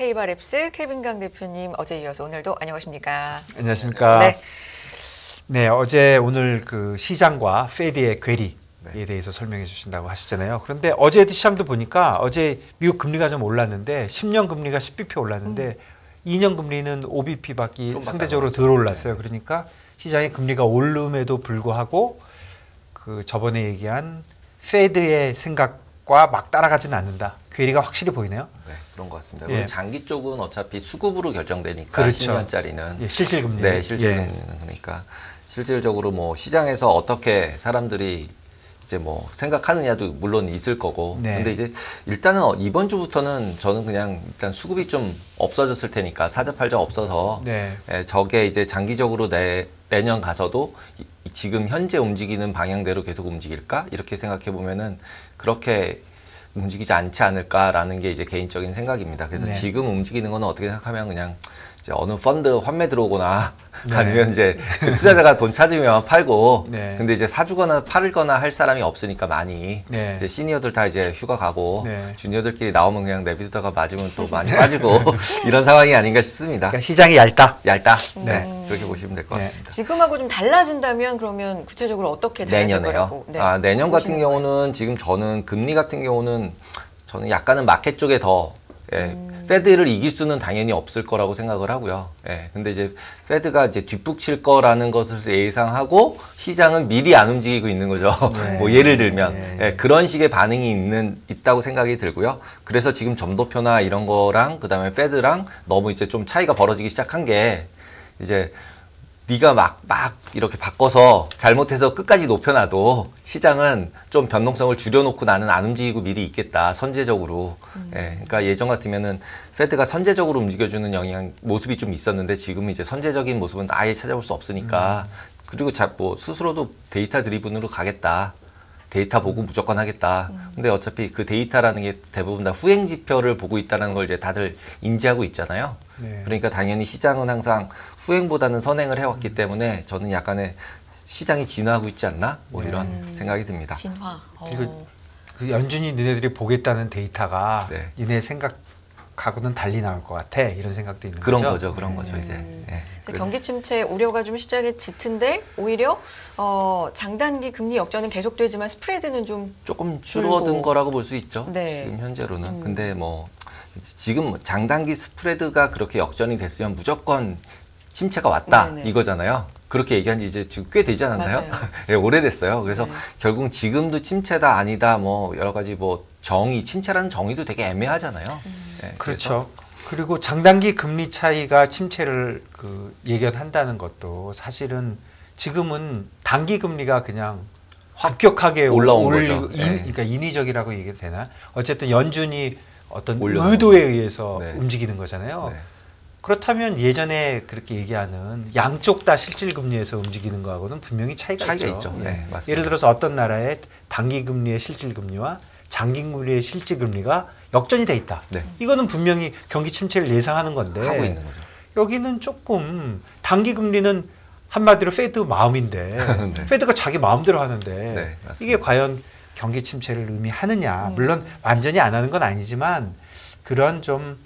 K바랩스 케빈강 대표님 어제 이어서 오늘도 안녕하십니까? 안녕하십니까? 네. 네, 어제 오늘 그 시장과 페드의 괴리에 대해서 설명해 주신다고 하시잖아요. 그런데 어제 시장도 보니까 어제 미국 금리가 좀 올랐는데 10년 금리가 10bp 올랐는데 2년 금리는 5bp밖에 상대적으로 덜 올랐어요. 그러니까 시장의 금리가 오름에도 불구하고 그 저번에 얘기한 페드의 생각과 막 따라가지는 않는다. 괴리가 확실히 보이네요. 네, 그런 것 같습니다. 예. 그리고 장기 쪽은 어차피 수급으로 결정되니까 그렇죠. 10년짜리는 예, 실질금리. 네, 실질금리는 그러니까 실질적으로 뭐 시장에서 어떻게 사람들이 이제 뭐 생각하느냐도 물론 있을 거고. 네. 근데 이제 일단은 이번 주부터는 저는 그냥 일단 수급이 좀 없어졌을 테니까 사자팔자 없어서 네. 저게 이제 장기적으로 내년 가서도 지금 현재 움직이는 방향대로 계속 움직일까? 이렇게 생각해 보면은 그렇게 움직이지 않지 않을까라는 게 이제 개인적인 생각입니다. 그래서 네. 지금 움직이는 거는 어떻게 생각하면 그냥 이제 어느 펀드 환매 들어오거나 네. 아니면 이제 그 투자자가 돈 찾으면 팔고 네. 근데 이제 사주거나 팔거나 할 사람이 없으니까 많이 네. 이제 시니어들 다 이제 휴가 가고 네. 주니어들끼리 나오면 그냥 내비두다가 맞으면 또 많이 빠지고 이런 상황이 아닌가 싶습니다. 그러니까 시장이 얇다. 얇다. 네. 그렇게 보시면 될 것 네. 같습니다. 지금하고 좀 달라진다면 그러면 구체적으로 어떻게 달라질 내년에요. 거라고? 네. 내년 같은 보시는 경우는 지금 저는 금리 같은 경우는 저는 약간은 마켓 쪽에 더 페드를 이길 수는 당연히 없을 거라고 생각을 하고요. 근데 이제 페드가 이제 뒷북칠 거라는 것을 예상하고 시장은 미리 안 움직이고 있는 거죠. 네. 뭐 예를 들면 네. 그런 식의 반응이 있다고 생각이 들고요. 그래서 지금 점도표나 이런 거랑 그다음에 페드랑 너무 이제 좀 차이가 벌어지기 시작한 게 이제 네가 막 이렇게 바꿔서 잘못해서 끝까지 높여놔도 시장은 좀 변동성을 줄여놓고 나는 안 움직이고 미리 있겠다. 선제적으로. 그러니까 예전 같으면은 페드가 선제적으로 움직여주는 모습이 좀 있었는데 지금은 이제 선제적인 모습은 아예 찾아볼 수 없으니까 그리고 뭐 스스로도 데이터 드리븐으로 가겠다. 데이터 보고 무조건 하겠다. 근데 어차피 그 데이터라는 게 대부분 다 후행 지표를 보고 있다는 걸 이제 다들 인지하고 있잖아요. 네. 그러니까 당연히 시장은 항상 후행보다는 선행을 해왔기 때문에 저는 약간의 시장이 진화하고 있지 않나? 뭐 이런 생각이 듭니다. 진화. 그리고 그 연준이 너네들이 보겠다는 데이터가 네. 니네 생각하고는 달리 나올 것 같아. 이런 생각도 있는 그런 거죠. 그런 거죠 이제. 그래서 경기 침체 우려가 좀 시작에 짙은데 오히려 장단기 금리 역전은 계속되지만 스프레드는 좀 조금 줄어든 거라고 볼 수 있죠. 네. 지금 현재로는. 근데 뭐 지금 장단기 스프레드가 그렇게 역전이 됐으면 무조건 침체가 왔다 네네. 이거잖아요. 그렇게 얘기한 지 이제 지금 꽤 되지 않았나요? 맞아요. 예, 오래됐어요. 그래서 네. 결국 지금도 침체다 아니다 뭐 여러 가지 뭐 침체라는 정의도 되게 애매하잖아요. 예, 그렇죠. 그리고 장단기 금리 차이가 침체를 예견한다는 것도 사실은 지금은 단기 금리가 그냥 급격하게 올라온 올리고 거죠. 네. 그러니까 인위적이라고 얘기해도 되나? 어쨌든 연준이 어떤 올려놓은 의도에 의해서 네. 움직이는 거잖아요. 네. 그렇다면 예전에 그렇게 얘기하는 양쪽 다 실질 금리에서 움직이는 거하고는 분명히 차이가 있죠. 네, 맞습니다. 예를 들어서 어떤 나라의 단기 금리의 실질 금리와 장기 금리의 실질 금리가 역전이 돼 있다. 네. 이거는 분명히 경기 침체를 예상하는 건데 하고 있는 거죠. 여기는 조금 단기 금리는 한마디로 페드 마음인데 네. 페드가 자기 마음대로 하는데 네, 맞습니다. 이게 과연 경기 침체를 의미하느냐. 물론 완전히 안 하는 건 아니지만 그런 좀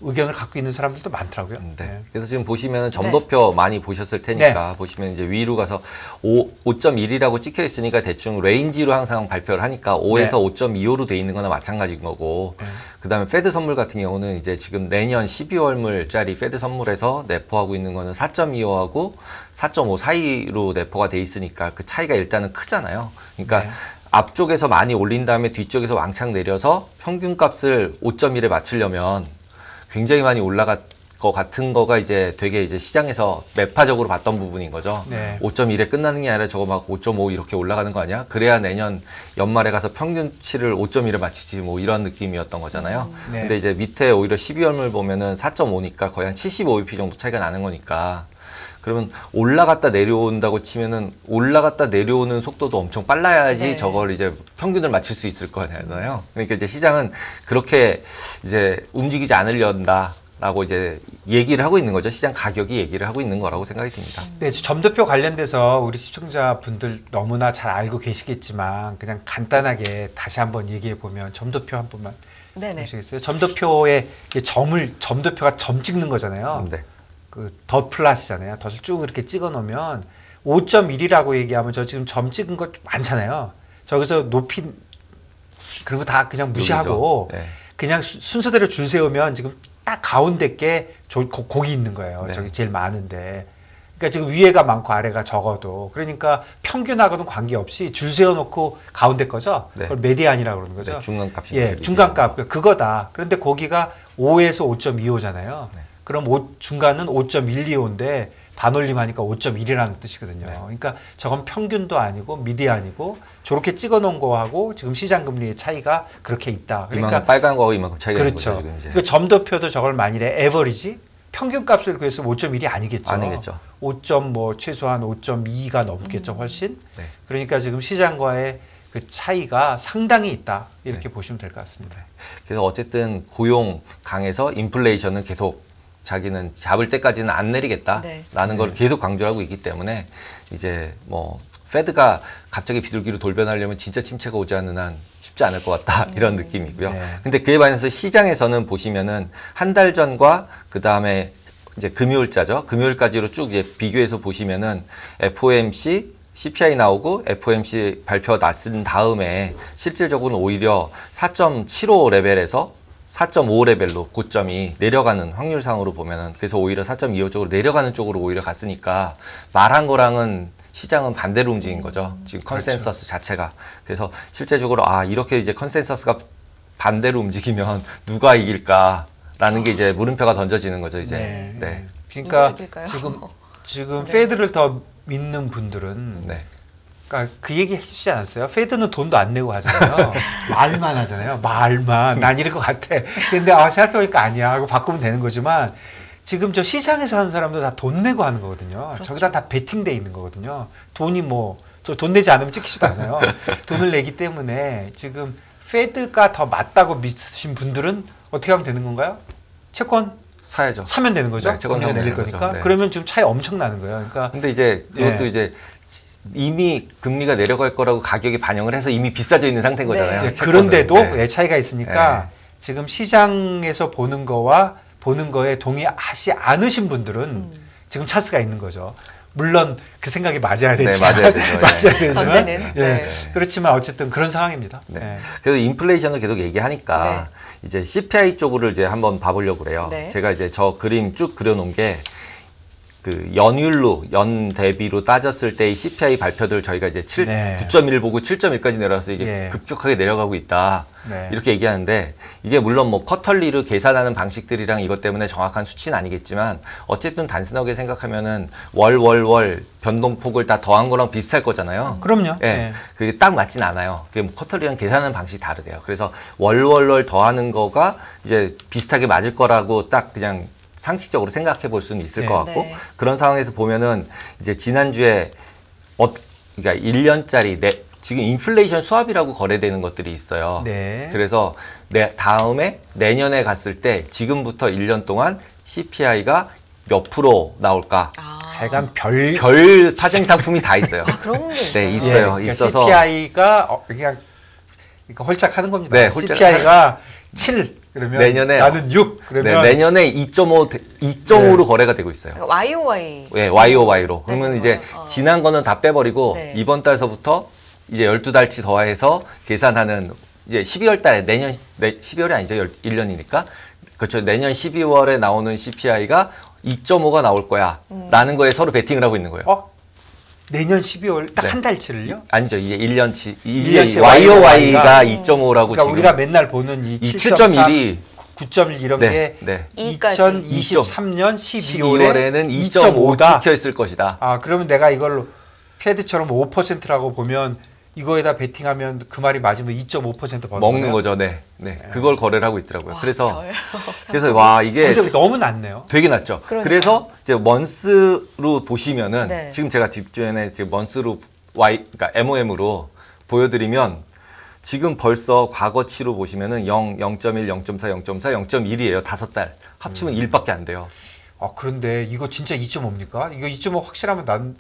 의견을 갖고 있는 사람들도 많더라고요. 네. 그래서 지금 보시면 점도표 많이 보셨을 테니까 보시면 이제 위로 가서 5.1이라고 찍혀 있으니까 대충 레인지로 항상 발표를 하니까 5에서 5.25로 돼 있는 거나 마찬가지인 거고 그다음에 페드 선물 같은 경우는 이제 지금 내년 12월물짜리 페드 선물에서 내포하고 있는 거는 4.25하고 4.5 사이로 내포가 돼 있으니까 그 차이가 일단은 크잖아요. 그러니까 앞쪽에서 많이 올린 다음에 뒤쪽에서 왕창 내려서 평균값을 5.1에 맞추려면 굉장히 많이 올라갈 것 같은 거가 이제 되게 이제 시장에서 매파적으로 봤던 부분인 거죠. 5.1에 끝나는 게 아니라 저거 막 5.5 이렇게 올라가는 거 아니야? 그래야 내년 연말에 가서 평균치를 5.1에 맞추지 뭐 이런 느낌이었던 거잖아요. 근데 이제 밑에 오히려 12월물 보면은 4.5니까 거의 한 75bp 정도 차이가 나는 거니까 그러면 올라갔다 내려온다고 치면은 올라갔다 내려오는 속도도 엄청 빨라야지 저걸 이제 평균을 맞출 수 있을 거잖아요. 그러니까 이제 시장은 그렇게 이제 움직이지 않으려다. 라고 이제 얘기를 하고 있는 거죠. 시장 가격이 얘기를 하고 있는 거라고 생각이 듭니다. 네, 점도표 관련돼서 우리 시청자분들 너무나 잘 알고 계시겠지만 그냥 간단하게 다시 한번 얘기해 보면 점도표 한 번만 네네. 보시겠어요? 점도표에 점도표가 점 찍는 거잖아요. 네. 그 덧 플러스잖아요. 덧을 쭉 이렇게 찍어 놓으면 5.1이라고 얘기하면 저 지금 점 찍은 거 많잖아요. 저기서 높이 그런 거 다 그냥 무시하고 네. 그냥 순서대로 줄 세우면 지금 딱 가운데 게 곡이 있는 거예요. 네. 저기 제일 많은데. 그러니까 지금 위에가 많고 아래가 적어도 그러니까 평균하고는 관계없이 줄 세워놓고 가운데 거죠. 네. 그걸 메디안이라고 그러는 거죠. 네, 중간값이. 예, 중간값 그거다. 그런데 거기가 5에서 5.25잖아요. 네. 그럼 중간은 5.125인데 반올림하니까 5.1이라는 뜻이거든요. 네. 그러니까 저건 평균도 아니고 미디안이고 저렇게 찍어놓은 거하고 지금 시장 금리의 차이가 그렇게 있다. 이만큼 그러니까 빨간 거하고 이만큼 차이가 그렇죠. 있는 거죠. 지금 이제. 그 점도표도 저걸 만일에 에버리지 평균값을 구해서 5.1이 아니겠죠. 아니겠죠. 5. 뭐 최소한 5.2가 넘겠죠, 훨씬. 네. 그러니까 지금 시장과의 그 차이가 상당히 있다 이렇게 보시면 될 것 같습니다. 그래서 어쨌든 고용 강해서 인플레이션은 계속 자기는 잡을 때까지는 안 내리겠다라는 걸 계속 강조하고 있기 때문에 이제 뭐 페드가 갑자기 비둘기로 돌변하려면 진짜 침체가 오지 않는 한 쉽지 않을 것 같다 이런 느낌이고요. 네. 근데 그에 반해서 시장에서는 보시면은 한 달 전과 그 다음에 이제 금요일자죠. 금요일까지로 쭉 이제 비교해서 보시면은 FOMC CPI 나오고 FOMC 발표 났은 다음에 실질적으로는 오히려 4.75 레벨에서 4.5 레벨로 고점이 내려가는 확률상으로 보면은 그래서 오히려 4.25 쪽으로 내려가는 쪽으로 오히려 갔으니까 말한 거랑은 시장은 반대로 움직인 거죠. 지금 컨센서스 자체가. 그래서 실제적으로 이렇게 이제 컨센서스가 반대로 움직이면 누가 이길까라는 게 이제 물음표가 던져지는 거죠, 이제. 네. 네. 그러니까 누가 이길까요? 지금 네. 페드를 더 믿는 분들은 네. 그러니까 그 얘기 해주시지 않았어요? 페드는 돈도 안 내고 하잖아요. 말만 하잖아요. 말만. 난 이럴 것 같아. 근데 생각해보니까 아니야 하고 바꾸면 되는 거지만 지금 저 시장에서 하는 사람도 다 돈 내고 하는 거거든요. 그렇죠. 저기다 다 베팅돼 있는 거거든요. 돈이 돈 내지 않으면 찍히지도 않아요. 돈을 내기 때문에 지금 페드가 더 맞다고 믿으신 분들은 어떻게 하면 되는 건가요? 채권 사야죠. 사면 되는 거죠. 네, 채권 금리가 사면 내릴 되는 거죠. 거니까. 네. 그러면 지금 차이 엄청 나는 거예요. 그러니까 근데 이제 그것도 이제 이미 금리가 내려갈 거라고 가격에 반영을 해서 이미 비싸져 있는 상태인 거잖아요. 네, 채권은. 그런데도 네. 차이가 있으니까 지금 시장에서 보는 거와 보는 거에 동의하지 않으신 분들은 지금 찬스가 있는 거죠. 물론 그 생각이 맞아야 되지만 맞아야 되죠. 맞아야 되지만 전제는. 네. 그렇지만 어쨌든 그런 상황입니다. 네. 네. 그래서 인플레이션을 계속 얘기하니까 이제 CPI 쪽으로 이제 한번 봐보려고 그래요. 네. 제가 이제 저 그림 쭉 그려놓은 게 그 연율로 연 대비로 따졌을 때의 CPI 발표들 저희가 이제 9.1 보고 7.1까지 내려와서 이게 급격하게 내려가고 있다. 이렇게 얘기하는데 이게 물론 뭐 쿼털리로 계산하는 방식들이랑 이것 때문에 정확한 수치는 아니겠지만 어쨌든 단순하게 생각하면은 월 변동폭을 다 더한 거랑 비슷할 거잖아요. 그럼요. 예, 네. 그게 딱 맞진 않아요. 그게 뭐 쿼털리랑 계산하는 방식이 다르대요. 그래서 월 더하는 거가 이제 비슷하게 맞을 거라고 딱 그냥 상식적으로 생각해 볼 수는 있을 것 같고 그런 상황에서 보면은 이제 지난주에 그러니까 1년짜리 지금 인플레이션 수합이라고 거래되는 것들이 있어요. 네. 그래서 다음에 내년에 갔을 때 지금부터 1년 동안 CPI가 몇 프로 나올까? 하여간 별 파생 상품이 다 있어요. 그런 게 있어요. 네, 있어요. 그러니까 있어서 그냥 그러니까 홀짝하는 겁니다. 네, 홀짝. CPI가 7 그러면 내년에 나는 6 그러면 내년에 2.5로 거래가 되고 있어요. 그러니까 YOY. 네, YOY로. 그러면 네, 이제 정말. 지난 거는 다 빼버리고 이번 달서부터 이제 12달치 더해서 계산하는 이제 12월 달에 12월이 아니죠. 1년이니까. 그렇죠. 내년 12월에 나오는 CPI가 2.5가 나올 거야. 라는 거에 서로 베팅을 하고 있는 거예요. 내년 12월 딱 한 달치를요? 아니죠. 이게 1년치. 일년치 YOY가 2.5라고 그러니까 지금. 우리가 맨날 보는 이 7.1이 9.1 이런 게 2023년 12월에는 2.5 찍혀 있을 것이다. 그러면 내가 이걸 페드처럼 5%라고 보면 이거에다 베팅하면 그 말이 맞으면 2.5% 버는 먹는 거네요? 거죠. 네. 그걸 거래를 하고 있더라고요. 그래서 이게 근데 너무 낮네요. 되게 낮죠. 그러니까요. 그래서 이제 먼스로 보시면은 네. 지금 제가 뒷전에 지금 먼스로 그러니까 MOM으로 보여드리면 지금 벌써 과거치로 보시면은 0.1, 0.4, 0.4, 0.1이에요. 5달. 합치면 1밖에 안 돼요. 아, 그런데 이거 진짜 2.5입니까? 이거 2.5 확실하면 난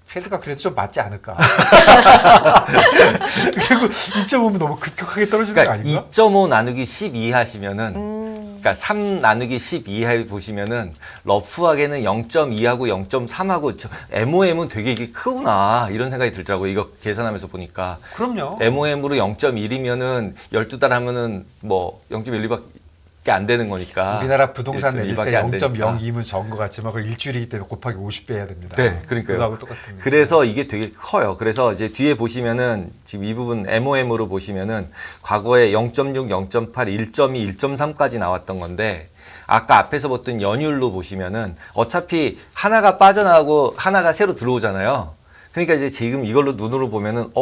패드가 그래도 좀 맞지 않을까? 그리고 2.5면 너무 급격하게 떨어지는 거 그러니까 아닌가? 2.5 나누기 12 하시면은 그러니까 3 나누기 12해 보시면은 러프하게는 0.2하고 0.3하고 MOM은 되게 이게 크구나 이런 생각이 들더라고요. 이거 계산하면서 보니까. 그럼요. MOM으로 0.1이면은 12달 하면은 뭐 0.12밖에 안 되는 거니까. 우리나라 부동산 내릴 때 1.2밖에 안 되니까. 0.02면 적은 것 같지만 그 일주일이기 때문에 곱하기 50배 해야 됩니다. 네, 그러니까요. 그거하고 똑같은. 그래서 이게 되게 커요. 그래서 이제 뒤에 보시면은 지금 이 부분 MOM으로 보시면은 과거에 0.6, 0.8, 1.2, 1.3까지 나왔던 건데 아까 앞에서 봤던 연율로 보시면은 어차피 하나가 빠져나가고 하나가 새로 들어오잖아요. 그러니까 이제 지금 이걸로 눈으로 보면은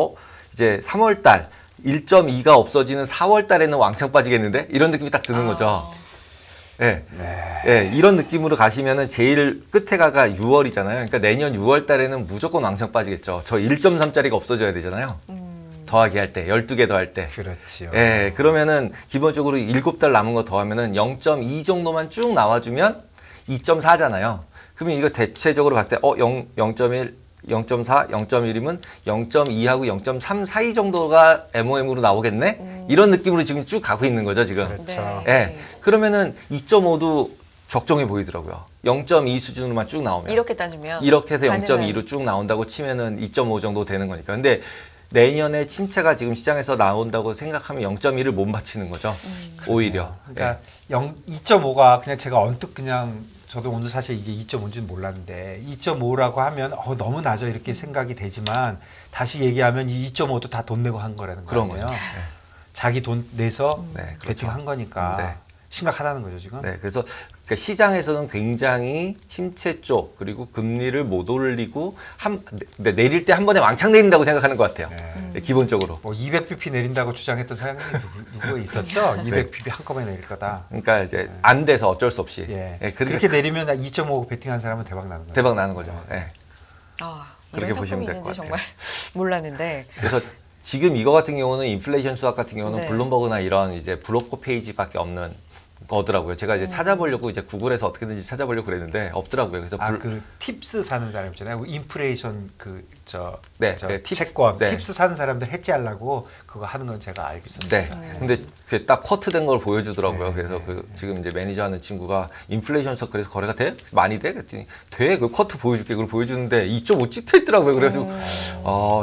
이제 3월 달 1.2가 없어지는 4월 달에는 왕창 빠지겠는데? 이런 느낌이 딱 드는 거죠. 예. 예, 이런 느낌으로 가시면은 제일 끝에 가가 6월이잖아요. 그러니까 내년 6월 달에는 무조건 왕창 빠지겠죠. 저 1.3짜리가 없어져야 되잖아요. 더하기 할 때, 12개 더할 때. 그렇지요. 예, 그러면은 기본적으로 7달 남은 거 더하면은 0.2 정도만 쭉 나와주면 2.4잖아요. 그러면 이거 대체적으로 봤을 때, 0.1, 0.4, 0.1이면 0.2하고 0.3 사이 정도가 MOM으로 나오겠네? 이런 느낌으로 지금 쭉 가고 있는 거죠, 지금. 그렇죠. 예. 그러면은 2.5도 적정해 보이더라고요. 0.2 수준으로만 쭉 나오면. 이렇게 따지면 이렇게 해서 가능한- 0.2로 쭉 나온다고 치면은 2.5 정도 되는 거니까. 근데 내년에 침체가 지금 시장에서 나온다고 생각하면 0.1을 못 맞히는 거죠. 오히려. 그러니까 2.5가 그냥 제가 언뜻 그냥 저도 오늘 사실 이게 2.5인지는 몰랐는데 2.5라고 하면 너무 낮아 이렇게 생각이 되지만 다시 얘기하면 이 2.5도 다 돈 내고 한 거라는 그런 거예요. 거죠. 자기 돈 내서 네, 그렇죠. 배팅한 거니까 네. 심각하다는 거죠 지금. 네, 그래서 그러니까 시장에서는 굉장히 침체 쪽 그리고 금리를 못 올리고 내릴 때 한 번에 왕창 내린다고 생각하는 것 같아요. 네, 기본적으로. 뭐 200bp 내린다고 주장했던 사람이 누구 있었죠? 200bp 한꺼번에 내릴 거다. 그러니까 이제 안 돼서 어쩔 수 없이. 예. 예, 그렇게 내리면 2.5 배팅한 사람은 대박 나는 거예요. 대박 나는 거죠. 예. 아, 그렇게 이런 보시면 상품이 될 있는지 것 같아요. 정말 몰랐는데. 그래서 지금 이거 같은 경우는 인플레이션 수학 같은 경우는 네. 블룸버그나 이런 이제 브로커 페이지밖에 없는 거더라고요. 제가 이제 찾아보려고 이제 구글에서 어떻게든지 찾아보려고 그랬는데 없더라고요. 그래서 그 팁스 사는 사람 있잖아요. 인플레이션 네, 저 네, 팁스, 채권 네. 팁스 사는 사람들 해지하려고 그거 하는 건 제가 알고 있었어요. 네. 근데 그게 딱 쿼트된 걸 보여주더라고요. 그래서 그 지금 이제 매니저 하는 친구가 인플레이션 수학 그래서 거래가 돼? 많이 돼? 그랬더니 돼. 그 쿼트 보여줄게. 그걸 보여주는데 2.5 찍혀 있더라고요. 그래서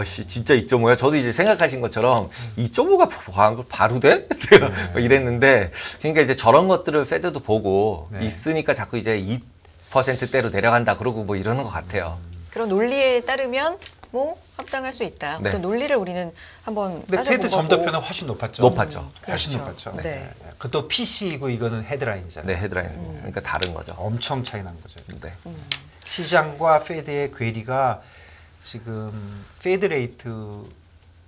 진짜 2.5야. 저도 이제 생각하신 것처럼 2.5가 바로 돼? 막 이랬는데 그러니까 이제 저런 것들을 페드도 보고 네. 있으니까 자꾸 이제 2%대로 내려간다 그러고 뭐 이러는 것 같아요. 그런 논리에 따르면 뭐 합당할 수 있다. 네. 또 논리를 우리는 한번 근데 따져본 페드 거고. 점도표는 훨씬 높았죠. 높았죠. 훨씬 그렇죠. 높았죠. 네. 그것도 PC이고 이거는 헤드라인이잖아요. 네, 헤드라인. 그러니까 다른 거죠. 엄청 차이 난 거죠. 네. 시장과 페드의 괴리가 지금 페드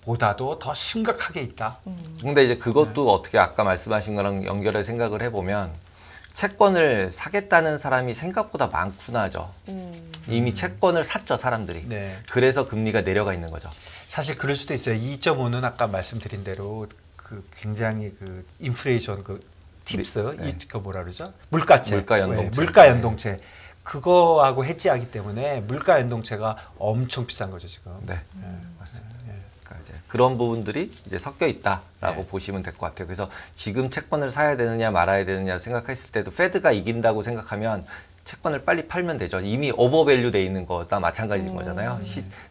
레이트보다도 더 심각하게 있다. 근데 이제 그것도 어떻게 아까 말씀하신 거랑 연결해 생각을 해보면 채권을 사겠다는 사람이 생각보다 많구나죠. 이미 채권을 샀죠, 사람들이. 네. 그래서 금리가 내려가 있는 거죠. 사실 그럴 수도 있어요. 2.5는 아까 말씀드린 대로 그 굉장히 그 인플레이션 그 팁스 네. 그 뭐라 그러죠? 물가채. 물가 연동체. 네, 물가 연동체. 그거하고 해지하기 때문에 물가 연동체가 엄청 비싼 거죠, 지금. 네, 맞습니다. 그러니까 이제 그런 부분들이 이제 섞여 있다라고 보시면 될 것 같아요. 그래서 지금 채권을 사야 되느냐 말아야 되느냐 생각했을 때도 페드가 이긴다고 생각하면 채권을 빨리 팔면 되죠. 이미 오버밸류 돼 있는 거나 마찬가지인 거잖아요.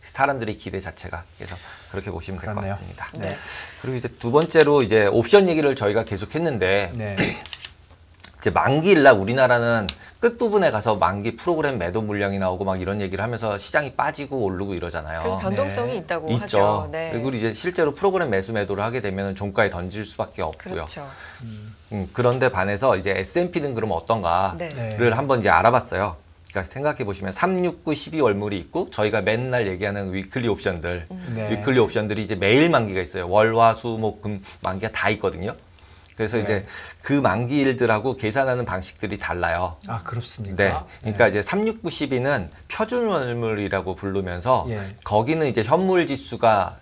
사람들의 기대 자체가. 그래서 그렇게 보시면 될 것 그렇네요. 같습니다. 네. 그리고 이제 두 번째로 이제 옵션 얘기를 저희가 계속 했는데 네. 이제 만기일날 우리나라는 끝부분에 가서 만기 프로그램 매도 물량이 나오고 막 이런 얘기를 하면서 시장이 빠지고 오르고 이러잖아요. 그래서 변동성이 있다고 있죠. 하죠. 네. 그리고 이제 실제로 프로그램 매도를 하게 되면 종가에 던질 수밖에 없고요. 그렇죠. 그런데 반해서 이제 S&P는 그러면 어떤가를 네. 한번 이제 알아봤어요. 그러니까 생각해 보시면 3, 6, 9, 12 월물이 있고 저희가 맨날 얘기하는 위클리 옵션들, 네. 위클리 옵션들이 이제 매일 만기가 있어요. 월, 화, 수, 목, 금 만기가 다 있거든요. 그래서 네. 이제 그 만기일들하고 계산하는 방식들이 달라요. 아, 그렇습니까? 네. 그러니까 이제 3, 6, 9, 12는 표준 월물이라고 부르면서 예. 거기는 이제 현물 지수가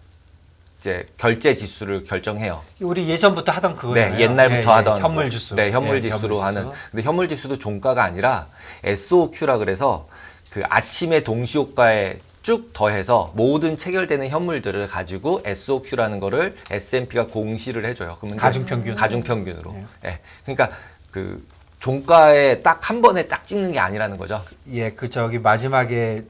이제 결제 지수를 결정해요. 우리 예전부터 하던 그거잖아요. 네, 옛날부터 하던 현물 지수. 네, 현물 지수로 하는. 근데 현물 지수도 종가가 아니라 SOQ라 그래서 그 아침의 동시효과에 쭉 더해서 모든 체결되는 현물들을 가지고 SOQ라는 거를 S&P가 공시를 해줘요. 그러면 가중평균. 가중평균으로. 예. 그러니까 그 종가에 딱 한 번에 딱 찍는 게 아니라는 거죠. 예, 그 저기 마지막에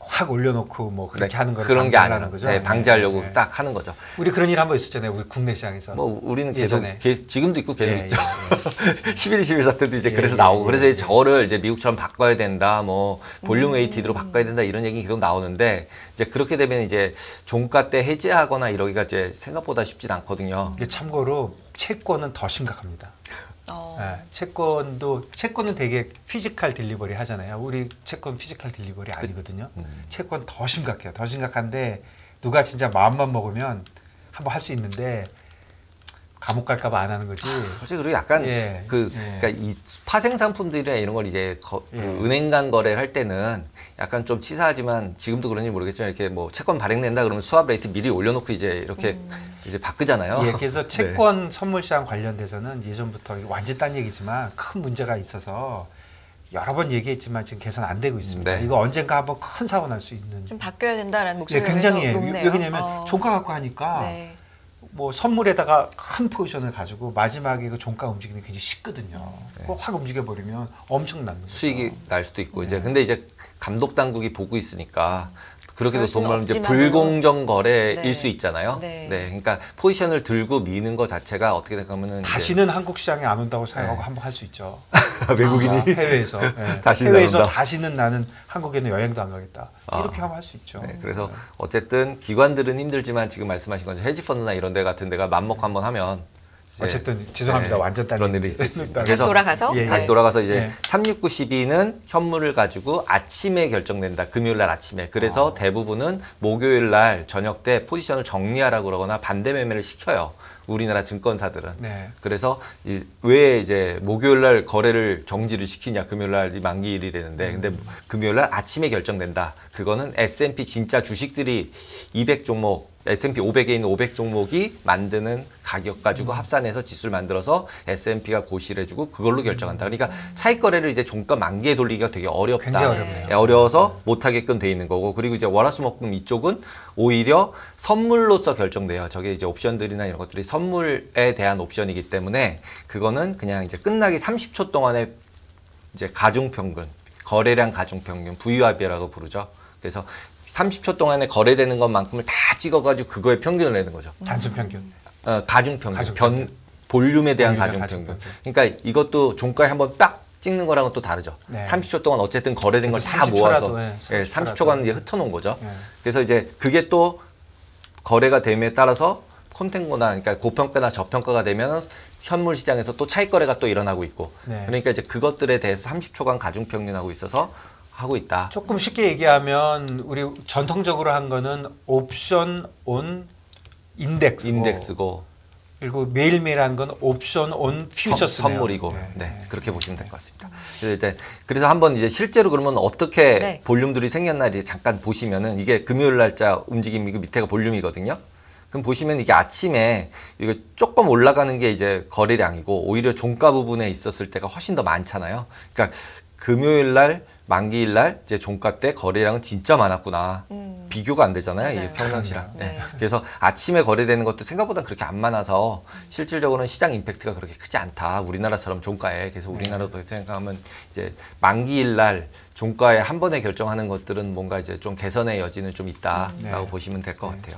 확 올려놓고 뭐 그렇게 하는 거를 그런 게 방지하는 아니라 거죠. 네, 방지하려고 네. 딱 하는 거죠. 우리 그런 일 한 번 있었잖아요. 우리 국내 시장에서. 뭐 우리는 계속 예전에. 지금도 있고 계속 예, 있죠. 예, 11.21 때도 이제 예, 그래서 예, 나오고 예, 그래서 예. 이제 저를 이제 미국처럼 바꿔야 된다, 뭐 볼륨 웨이티드로 바꿔야 된다 이런 얘기 계속 나오는데 이제 그렇게 되면 이제 종가 때 해지하거나 이러기가 이제 생각보다 쉽진 않거든요. 이게 참고로 채권은 더 심각합니다. 어. 예, 채권은 되게 피지컬 딜리버리 하잖아요. 우리 채권 피지컬 딜리버리 아니거든요. 채권 더 심각해요. 더 심각한데 누가 진짜 마음만 먹으면 한번 할 수 있는데 감옥 갈까봐 안 하는 거지. 솔직히 그리고 약간 예, 그러니까 이 파생 상품들이나 이런 걸 이제 그 예. 은행 간 거래를 할 때는 약간 좀 치사하지만 지금도 그런지 모르겠지만 이렇게 뭐 채권 발행된다 그러면 수합 레이트 미리 올려놓고 이제 이렇게 이제 바꾸잖아요. 예, 그래서 채권 선물 시장 관련돼서는 예전부터 완전 딴 얘기지만 큰 문제가 있어서 여러 번 얘기했지만 지금 개선 안 되고 있습니다. 네. 이거 언젠가 한번 큰 사고 날 수 있는. 좀 바뀌어야 된다라는 예, 목소리가 굉장히 그래서 해요. 높네요. 왜냐면 종가 갖고 하니까 네. 뭐 선물에다가 큰 포지션을 가지고 마지막에 그 종가 움직이는 게 굉장히 쉽거든요. 그거 확 움직여 버리면 엄청난 거죠. 수익이 날 수도 있고 네. 이제 근데 이제 감독 당국이 보고 있으니까 그렇게도 그럴 수는 보면 이제 없지만은 불공정 거래일 네. 수 있잖아요. 네. 그러니까 포지션을 들고 미는 것 자체가 어떻게 될까면은 다시는 한국 시장에 안 온다고 생각하고 네. 한번 할 수 있죠. 외국인이 해외에서 예. 다시는 해외에서 안 온다. 다시는 나는 한국에는 여행도 안 가겠다. 이렇게 하면 할 수 있죠. 네, 그래서 어쨌든 기관들은 힘들지만 지금 말씀하신 것처럼 헤지펀드나 이런 데 같은 데가 맘먹고 한번 하면 이제 어쨌든 죄송합니다. 완전 딴 그런 얘기. 일이 있을 수 있습니다. 다시 그래서 돌아가서? 예, 예. 다시 돌아가서 이제 예. 36912는 현물을 가지고 아침에 결정된다. 금요일 날 아침에. 그래서 대부분은 목요일 날 저녁 때 포지션을 정리하라고 그러거나 반대 매매를 시켜요. 우리나라 증권사들은. 네. 그래서 왜 이제 목요일 날 거래를 정지를 시키냐. 금요일 날이 만기일이라는데. 근데 금요일 날 아침에 결정된다. 그거는 S&P 진짜 주식들이 200 종목 S&P 500에 있는 500 종목이 만드는 가격 가지고 합산해서 지수를 만들어서 S&P가 고시를 해주고 그걸로 결정한다. 그러니까 차익 거래를 이제 종가 만기에 돌리기가 되게 어렵다. 굉장히 어렵네요. 네, 어려워서 못하게끔 돼 있는 거고 그리고 이제 월화수목금 이쪽은 오히려 선물로서 결정돼요. 저게 이제 옵션들이나 이런 것들이 선물에 대한 옵션이기 때문에 그거는 그냥 이제 끝나기 30초 동안에 이제 가중평균, 거래량 가중평균, VWAP이라고 부르죠. 그래서 30초 동안에 거래되는 것만큼을 다 찍어가지고 그거에 평균을 내는 거죠. 단순 평균. 가중평균, 가중평균. 볼륨에 대한 볼륨의 가중평균. 가중평균. 그러니까 이것도 종가에 한번 딱 찍는 거랑은 또 다르죠. 네. 30초 동안 어쨌든 거래된 걸 다 30초 모아서 라도, 예, 30초간 이제 흩어놓은 거죠. 네. 그래서 이제 그게 또 거래가 됨에 따라서 콘텐고나 그러니까 고평가나 저평가가 되면 현물 시장에서 또 차익 거래가 또 일어나고 있고 네. 그러니까 이제 그것들에 대해서 30초간 가중평균하고 있어서 하고 있다. 조금 쉽게 얘기하면 우리 전통적으로 한 거는 옵션 온 인덱스고 그리고 매일매일 하는 건 옵션 온 퓨처스네요. 선물이고 네. 네, 그렇게 보시면 될 것 같습니다. 그래서 일단 그래서 한번 이제 실제로 그러면 어떻게 네. 볼륨들이 생겼나 이제 잠깐 보시면은 이게 금요일 날짜 움직임이고 밑에가 볼륨이거든요. 그럼 보시면 이게 아침에 이거 조금 올라가는 게 이제 거래량이고 오히려 종가 부분에 있었을 때가 훨씬 더 많잖아요. 그러니까 금요일 날 만기일 날 이제 종가 때 거래량은 진짜 많았구나. 비교가 안 되잖아요. 맞아요. 이 평상시랑. 네. 네. 그래서 아침에 거래되는 것도 생각보다 그렇게 안 많아서 실질적으로는 시장 임팩트가 그렇게 크지 않다. 우리나라처럼 종가에. 그래서 우리나라도 생각하면 이제 만기일 날 종가에 한 번에 결정하는 것들은 뭔가 이제 좀 개선의 여지는 좀 있다라고 네. 보시면 될 것 같아요.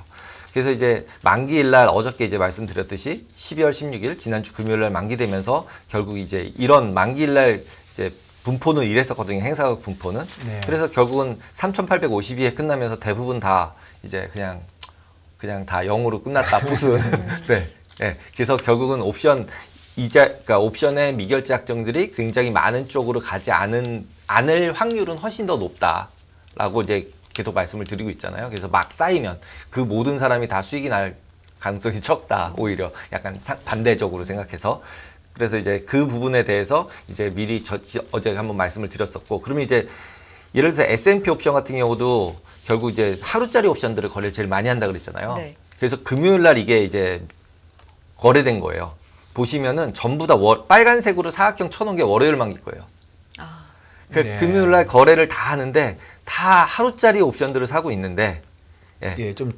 그래서 이제 만기일 날 어저께 이제 말씀드렸듯이 12월 16일 지난주 금요일 날 만기되면서 결국 이제 이런 만기일 날 이제 분포는 이랬었거든요. 행사각 분포는. 네. 그래서 결국은 3,852에 끝나면서 대부분 다 이제 그냥 다 0으로 끝났다. 붓은. 네. 네. 그래서 결국은 그러니까 옵션의 미결제 약정들이 굉장히 많은 쪽으로 가지 않을 확률은 훨씬 더 높다라고 이제 계속 말씀을 드리고 있잖아요. 그래서 막 쌓이면 그 모든 사람이 다 수익이 날 가능성이 적다. 오히려 약간 반대적으로 생각해서. 그래서 이제 그 부분에 대해서 이제 미리 어제 한번 말씀을 드렸었고, 그러면 이제 예를 들어서 S&P 옵션 같은 경우도 결국 이제 하루짜리 옵션들을 거래를 제일 많이 한다 그랬잖아요. 네. 그래서 금요일 날 이게 이제 거래된 거예요. 보시면은 전부 다 빨간색으로 사각형 쳐놓은 게 월요일 만기일 거예요. 그러니까 네. 금요일 날 거래를 다 하는데 다 하루짜리 옵션들을 사고 있는데 예, 좀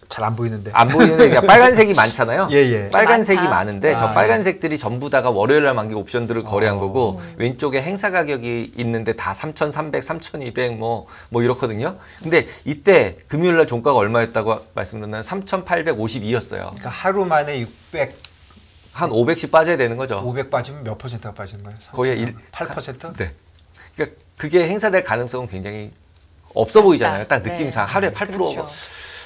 잘 안 보이는데. 안 보이는데 그냥 빨간색이 많잖아요. 예, 예. 빨간색이 많다. 많은데 저 아, 빨간색들이 전부 다가 월요일 날 만기 옵션들을 거래한 거고 왼쪽에 행사 가격이 있는데 다 3,300, 3,200 뭐 이렇거든요. 근데 이때 금요일 날 종가가 얼마였다고 말씀드렸나요? 3,852였어요. 그러니까 하루 만에 600, 한 500씩 빠져야 되는 거죠. 500 빠지면 몇 %가 빠지는 거예요? 거의 8%? 네. 그러니까 그게 행사될 가능성은 굉장히 없어 보이잖아요. 딱 느낌상 네. 하루에 8%. 그렇죠.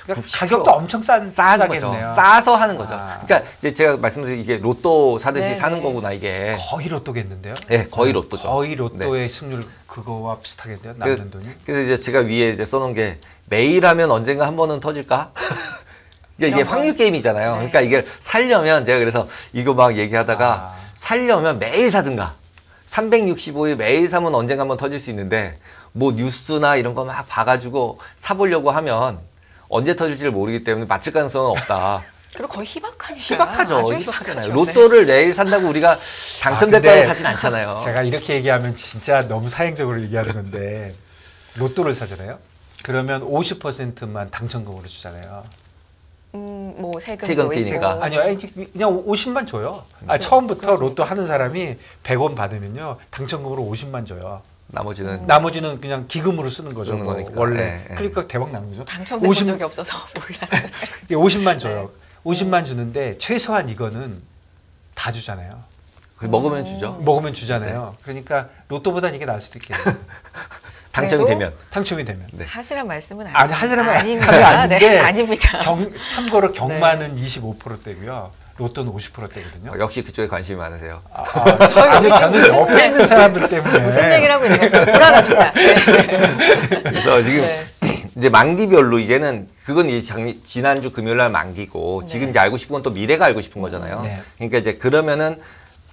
그러니까 가격도 엄청 싸거죠. 싸겠네요. 싸서 하는 거죠. 아. 그러니까 이제 제가 말씀드린 이게 로또 사듯이 네, 사는 네. 거구나 이게. 거의 로또겠는데요? 네, 거의 로또죠. 거의 로또의 승률 그거와 비슷하겠네요. 남는 돈이. 그래서 이제 제가 위에 이제 써놓은 게 매일 하면 언젠가 한 번은 터질까? 이게 이런 확률 게임이잖아요. 네. 그러니까 이게 살려면 제가 그래서 이거 막 얘기하다가 아. 살려면 매일 사든가 365일 매일 사면 언젠가 한번 터질 수 있는데 뭐 뉴스나 이런 거 막 봐가지고 사보려고 하면 언제 터질지를 모르기 때문에 맞출 가능성은 없다. 그리고 거의 희박하니까. 희박하죠. 아주 희박하잖아요. 희박하죠. 로또를 매일 산다고 우리가 당첨될 아, 근데 거라고 사진 않잖아요. 제가 이렇게 얘기하면 진짜 너무 사행적으로 얘기하는 건데 로또를 사잖아요. 그러면 50%만 당첨금으로 주잖아요. 뭐 세금도 세금 있고. 떼니까. 아니요, 그냥 50만 줘요. 처음부터 로또 하는 사람이 100원 받으면요 당첨금으로 50만 줘요. 나머지는 나머지는 그냥 기금으로 쓰는 거죠. 쓰는 뭐 거니까. 원래. 네, 네. 그러니까 대박 나는 거죠. 당첨된 50 적이 없어서 몰랐어요. 50만 줘요. 50만 주는데 최소한 이거는 다 주잖아요. 먹으면 주죠. 먹으면 주잖아요. 그러니까 로또보단 이게 나을 수도 있겠네요. 당첨이 그래도 되면. 당첨이 되면. 네. 하시란 말씀은 아니 하시라면 아닙니다. 아닌데 네, 아닙니다. 참고로 경마는 25%대고요. 로또는 50%대거든요. 역시 그쪽에 관심이 많으세요. 아니 저는 옆에 있는 사람들 때문에 무슨 얘기를 하고 있는 거예요? 돌아갑시다. 네. 그래서 지금 네. 이제 만기별로 이제는 그건 이제 지난주 금요일 날 만기고 지금 이제 알고 싶은 건 또 미래가 알고 싶은 거잖아요. 네. 그러니까 이제 그러면은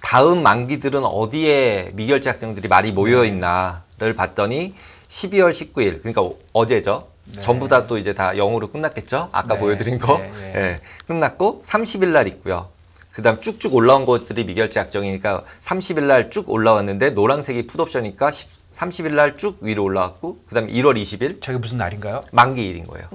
다음 만기들은 어디에 미결제 확정들이 많이 모여 있나를 봤더니 12월 19일 그러니까 어제죠. 네. 전부 다 또 이제 다 0으로 끝났겠죠. 아까 네. 보여드린 거. 네, 네. 예, 끝났고 30일 날 있고요. 그다음 쭉쭉 올라온 것들이 미결제 확정이니까 30일 날 쭉 올라왔는데 노란색이 풋옵션이니까 30일 날 쭉 위로 올라왔고 그다음 1월 20일 저게 무슨 날인가요? 만기일인 거예요.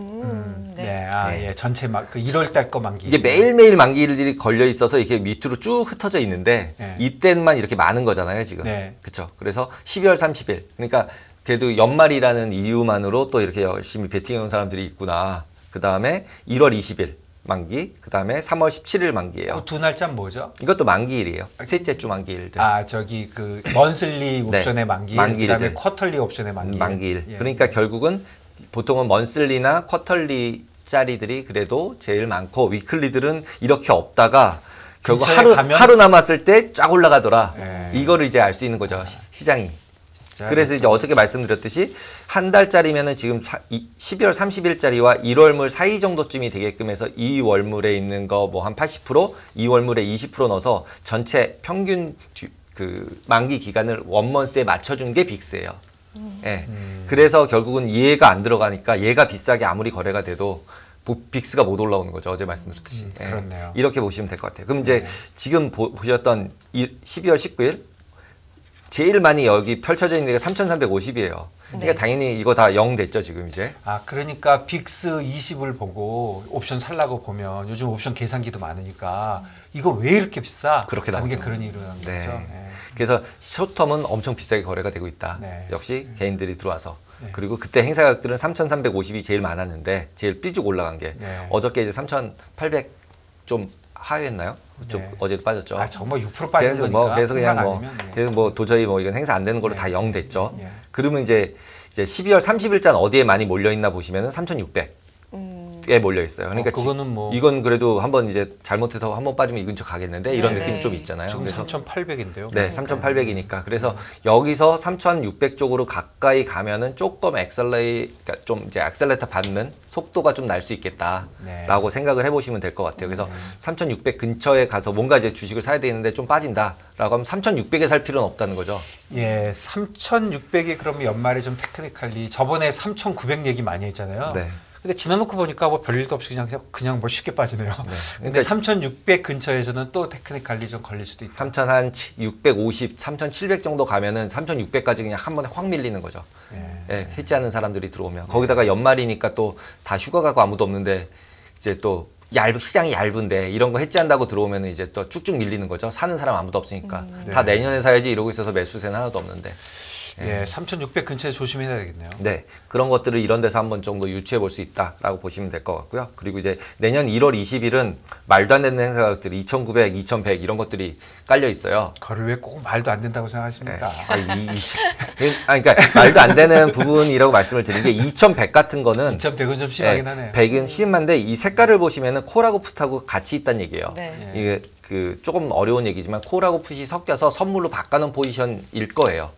네, 예, 전체 그 1월 달 거 만기. 이게 매일매일 만기일들이 걸려 있어서 이렇게 밑으로 쭉 흩어져 있는데 네. 이때만 이렇게 많은 거잖아요, 지금. 네. 그렇죠. 그래서 12월 30일. 그러니까 그래도 연말이라는 이유만으로 또 이렇게 열심히 베팅해 온 사람들이 있구나. 그다음에 1월 20일 만기, 그다음에 3월 17일 만기예요. 두 날짜는 뭐죠? 이것도 만기일이에요. 셋째 주 만기일들. 아, 저기 그 먼슬리 네. 옵션의 만기, 만기일들. 그다음에 쿼털리 옵션의 만기. 만기일. 예. 그러니까 결국은 보통은 먼슬리나 쿼털리 짜리들이 그래도 제일 많고 위클리들은 이렇게 없다가 결국 근처에 가면- 하루 남았을 때 쫙 올라가더라. 예. 이거를 이제 알 수 있는 거죠. 시장이. 진짜 그래서 이제 어저께 말씀드렸듯이 한 달짜리면은 지금 12월 30일짜리와 1월물 사이 정도쯤이 되게끔 해서 이 월물에 있는 거 뭐 한 80%, 이 월물에 20% 넣어서 전체 평균 그 만기 기간을 원먼스에 맞춰준 게 빅스예요. 예. 그래서 결국은 얘가 안 들어가니까 얘가 비싸게 아무리 거래가 돼도 빅스가 못 올라오는 거죠. 어제 말씀드렸듯이. 예. 그렇네요. 이렇게 보시면 될 것 같아요. 그럼 이제 지금 보셨던 12월 19일 제일 많이 여기 펼쳐져 있는 게 3,350이에요. 그러니까 네. 당연히 이거 다 0 됐죠, 지금 이제. 아, 그러니까 빅스 20을 보고 옵션 살라고 보면 요즘 옵션 계산기도 많으니까 이거 왜 이렇게 비싸? 그렇게 결국에 나오죠. 그런 일을 하는 네. 거죠. 네. 그래서 숏텀은 엄청 비싸게 거래가 되고 있다. 네. 역시 개인들이 들어와서. 네. 그리고 그때 행사 가격들은 3,350이 제일 많았는데 제일 삐죽 올라간 게 네. 어저께 이제 3,800 좀 하회했나요? 좀 네. 어제도 빠졌죠. 아, 정말 6% 빠진 계속 거니까. 뭐 계속 그냥 상관 뭐 아니면, 네. 계속 뭐 도저히 뭐 이건 행사 안 되는 걸로 네. 다 0 됐죠. 네. 그러면 이제 12월 30일자는 어디에 많이 몰려 있나 보시면은 3,600에 몰려 있어요. 그러니까 그거는 뭐- 이건 그래도 한번 이제 잘못해서 한번 빠지면 이 근처 가겠는데 이런 네, 느낌이 네. 좀 있잖아요. 지금 그래서 3,800인데요. 네, 3,800이니까. 그래서 여기서 3,600 쪽으로 가까이 가면은 조금 그러니까 좀 이제 액셀레이터 받는 속도가 좀 날 수 있겠다라고 네. 생각을 해보시면 될 것 같아요. 그래서 3,600 근처에 가서 뭔가 이제 주식을 사야 되는데 좀 빠진다라고 하면 3,600에 살 필요는 없다는 거죠. 예, 3,600이 그러면 연말에 좀 테크니컬리 저번에 3,900 얘기 많이 했잖아요. 네. 근데 지나놓고 보니까 뭐 별일도 없이 그냥 뭐 쉽게 빠지네요. 근데 그러니까 3,600 근처에서는 또 테크니컬리 좀 걸릴 수도 있어요. 3,650, 3,700 정도 가면은 3,600까지 그냥 한 번에 확 밀리는 거죠. 예, 해지하는 사람들이 들어오면 거기다가 연말이니까 또 다 휴가 가고 아무도 없는데 이제 또 시장이 얇은데 이런 거 해지한다고 들어오면 이제 또 쭉쭉 밀리는 거죠. 사는 사람 아무도 없으니까 다 내년에 사야지 이러고 있어서 매수세는 하나도 없는데. 예, 3,600 근처에 조심해야 되겠네요. 네, 그런 것들을 이런 데서 한번 정도 유추해 볼 수 있다라고 보시면 될 것 같고요. 그리고 이제 내년 1월 20일은 말도 안 되는 행사들이 2,900, 2,100 이런 것들이 깔려 있어요. 그걸 왜 꼭 말도 안 된다고 생각하십니까? 그러니까 말도 안 되는 부분이라고 말씀을 드린 게 2,100 같은 거는 2,100은 좀 심하긴 하네요. 100은 심한데 이 색깔을 보시면은 콜하고 풋하고 같이 있다는 얘기예요. 네. 이게 그 조금 어려운 얘기지만 콜하고 풋이 섞여서 선물로 바꿔놓은 포지션일 거예요.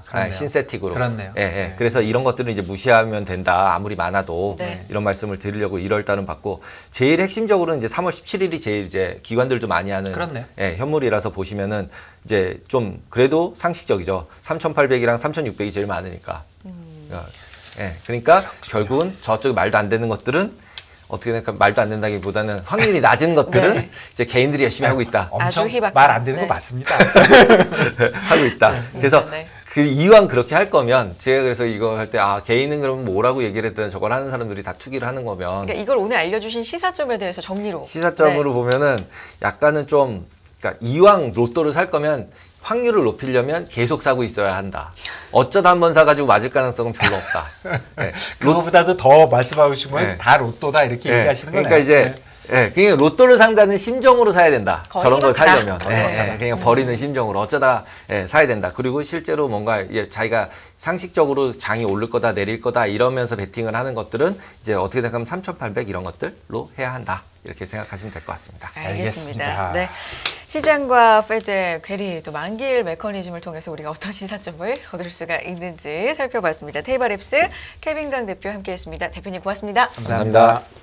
그렇네요. 신세틱으로. 그렇네요. 예. 그래서 이런 것들은 이제 무시하면 된다. 아무리 많아도 네. 이런 말씀을 드리려고 1월 달은 받고 제일 핵심적으로는 이제 3월 17일이 제일 이제 기관들도 많이 하는 그렇네요. 현물이라서 보시면은 이제 좀 그래도 상식적이죠. 3,800이랑 3,600이 제일 많으니까. 그러니까 결국은 저쪽 말도 안 되는 것들은 어떻게 생각하면 말도 안 된다기보다는 확률이 낮은 것들은 네. 이제 개인들이 열심히 하고 있다. 아주 엄청 희박한, 말 안 되는 네. 거 맞습니다. 하고 있다. 그래서 네. 그 이왕 그렇게 할 거면 제가 그래서 이거 할 때 개인은 그러면 뭐라고 얘기를 했든 저걸 하는 사람들이 다 투기를 하는 거면 그러니까 이걸 오늘 알려주신 시사점에 대해서 정리로. 시사점으로 네. 보면은 약간은 좀 그러니까 이왕 로또를 살 거면 확률을 높이려면 계속 사고 있어야 한다. 어쩌다 한 번 사가지고 맞을 가능성은 별로 없다. 네. 그거보다도 더 말씀하고 싶은 건 네. 다 로또다 이렇게 네. 얘기하시는 거네요. 그러니까 이제 그냥 로또를 산다는 심정으로 사야 된다. 거의 저런 걸 희박하다. 사려면 거의 희박하다. 그냥 버리는 심정으로 어쩌다 사야 된다. 그리고 실제로 뭔가 자기가 상식적으로 장이 오를 거다 내릴 거다 이러면서 베팅을 하는 것들은 이제 어떻게 생각하면 3,800 이런 것들로 해야 한다. 이렇게 생각하시면 될 것 같습니다. 알겠습니다. 알겠습니다. 네. 시장과 페드의 괴리 또 만기일 메커니즘을 통해서 우리가 어떤 시사점을 얻을 수가 있는지 살펴봤습니다. 테이블 앱스 케빈 강 대표 함께했습니다. 대표님 고맙습니다. 감사합니다.